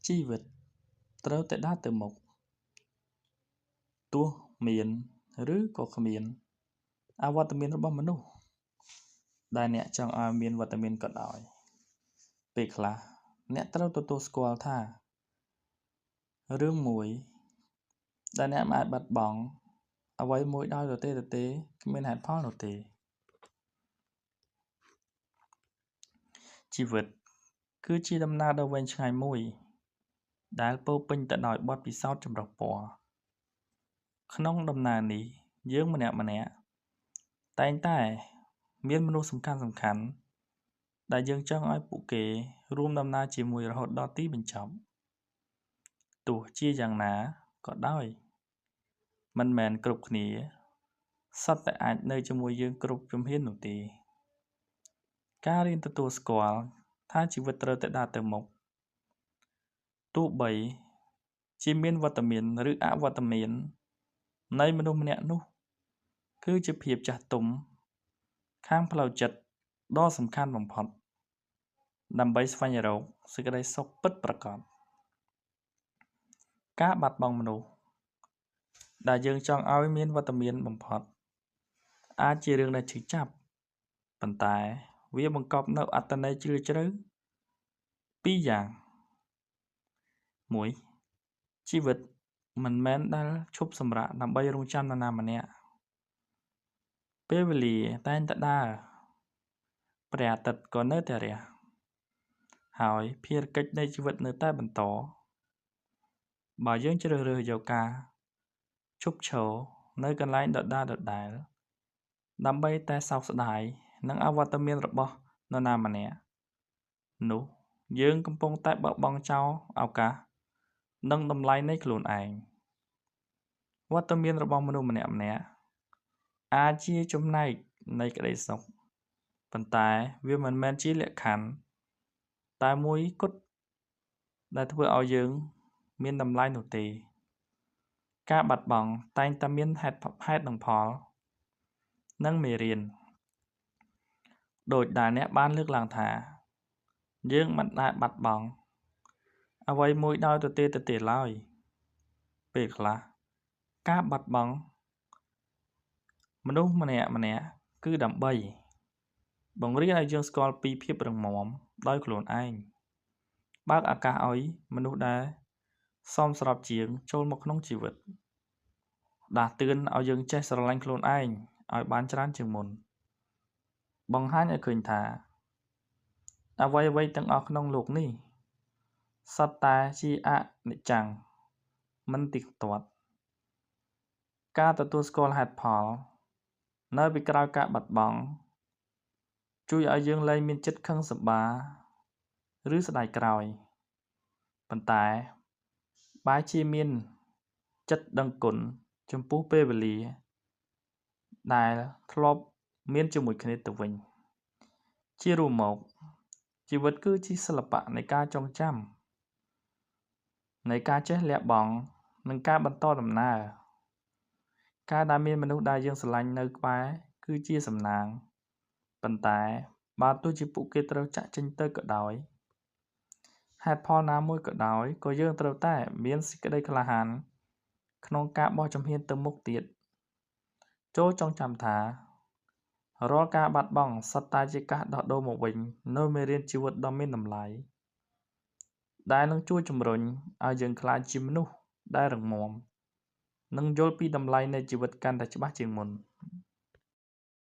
ជីវិតត្រូវតែដើរទៅមុខទោះមានឬក៏គ្មានអវត្តមានរបស់មនុស្សដែលអ្នកចង់ឲ្យមានវត្តមានក៏ដោយពេលខ្លះអ្នកត្រូវទទួលស្គាល់ថារឿងមួយដែលអ្នកមិនអាចបាត់បង់អ្វីមួយដោយទទេគ្មានហេតុផលនោះទេជីវិតគឺជាដំណើរដ៏វែងឆ្ងាយមួយដែលពោរពេញទៅដោយបទពិសោធន៍ចម្រុះពណ៌ក្នុងដំណើរនេះយើងម្នាក់តែងតែមានមនុស្សសំខាន់ដែលយើងចង់ឲ្យពួកគេរួមដំណើរជាមួយរហូតដល់ទីបញ្ចប់ទោះជាយ៉ាងណាក៏ដោយមិនមែនគ្រប់គ្នាសុទ្ធតែអាចនៅជាមួយយើងគ្រប់ជំហាននោះទេការរៀនទទួលស្គាល់ថាជីវិតត្រូវតែដើរទៅមុខទោះបីជាមានវត្តមានឬអវត្តមាននៃមនុស្សម្នាក់នោះគឺជាភាពចាស់ទុំខាងផ្លូវចិត្តដ៏សំខាន់បំផុតដើម្បីស្វែងរកសេចក្តីសុខពិតប្រាកដការបាត់បង់មនុស្សដែលយើងចង់ឲ្យមានវត្តមានបំផុតអាចជារឿងដែលឈឺចាប់ប៉ុន្តែវាបង្កប់នូវអត្ថន័យជ្រាលជ្រៅពីរយ៉ាង1ជីវិតមិនមែនដែលឈប់សម្រាកដើម្បីរង់ចាំនរណាម្នាក់ពេលវេលាតែងតែដើរព្រះអាទិត្យក៏នៅតែរះហើយភារកិច្ចនៃជីវិតនៅតែបន្តបើយើងជ្រើសរើសយកការឈប់ឈរនៅកន្លែងដដែលដើម្បីតែសោកស្ដាយនឹងអវត្តមានរបស់នរណាម្នាក់នោះយើងកំពុងតែបោះបង់ចោលឱកាសនិងតម្លៃនៃខ្លួនឯងវត្តមានរបស់មនុស្សម្នាក់អាចជាចំណែកនៃក្តីសុខប៉ុន្តែវាមិនមែនជាលក្ខខណ្ឌតែមួយគត់ដែលធ្វើឲ្យយើងមានតម្លៃនោះទេការបាត់បង់តែងតែមានហេតុនិងផលនិងមេរៀនដោយដែលអ្នកបានលើកឡើងថាយើងមិនដែលបាត់បង់អ្វីមួយដោយទទេឡើយពេលខ្លះការបាត់បង់មនុស្សម្នាក់គឺដើម្បីបង្រៀនឲ្យយើងស្គាល់ពីភាពរឹងមាំដោយខ្លួនឯងបើកឱកាសឲ្យមនុស្សដែលសមស្របជាងចូលមកក្នុងជីវិតដាស់តឿនឲ្យយើងចេះស្រឡាញ់ខ្លួនឯងឲ្យបានច្រើនជាងមុនបង្ហាញឲ្យឃើញថាអ្វីទាំងអស់ក្នុងโลกនេះសុទ្ធតែជាអនិច្ចំមិនទៀងទាត់ការទទួលស្គាល់ហេតុផលនៅពីក្រោយការបាត់បង់ជួយឲ្យយើងលែងមានចិត្តខឹងសម្បារឬស្ដាយក្រោយប៉ុន្តែបែរជាមានចិត្តដឹងគុណចំពោះពេលវេលាដែលធ្លាប់មានជាមួយគ្នាទៅវិញជារួមមកជីវិតគឺជាសិល្បៈនៃការចងចាំនៃការចេះលះបង់និងការបន្តដំណើរការដែលមានមនុស្សដែលយើងស្រឡាញ់នៅក្បែរគឺជាសំណាងប៉ុន្តែបើទោះជាពួកគេត្រូវចាក់ចេញទៅក៏ដោយហេតុផលណាមួយក៏ដោយក៏យើងត្រូវតែមានសេចក្តីក្លាហានក្នុងការបោះជំហានទៅមុខទៀតចូលចងចាំថារាល់ការបាត់បង់សុទ្ធតែជាការដោះដូរមកវិញនូវមេរៀនជីវិតដ៏មានតម្លៃដែលនឹងជួយជំរុញឲ្យយើងក្លាយជាមនុស្សដែលរឹងមាំនិងយល់ពីតម្លៃនៃជីវិតកាន់តែច្បាស់ជាងមុន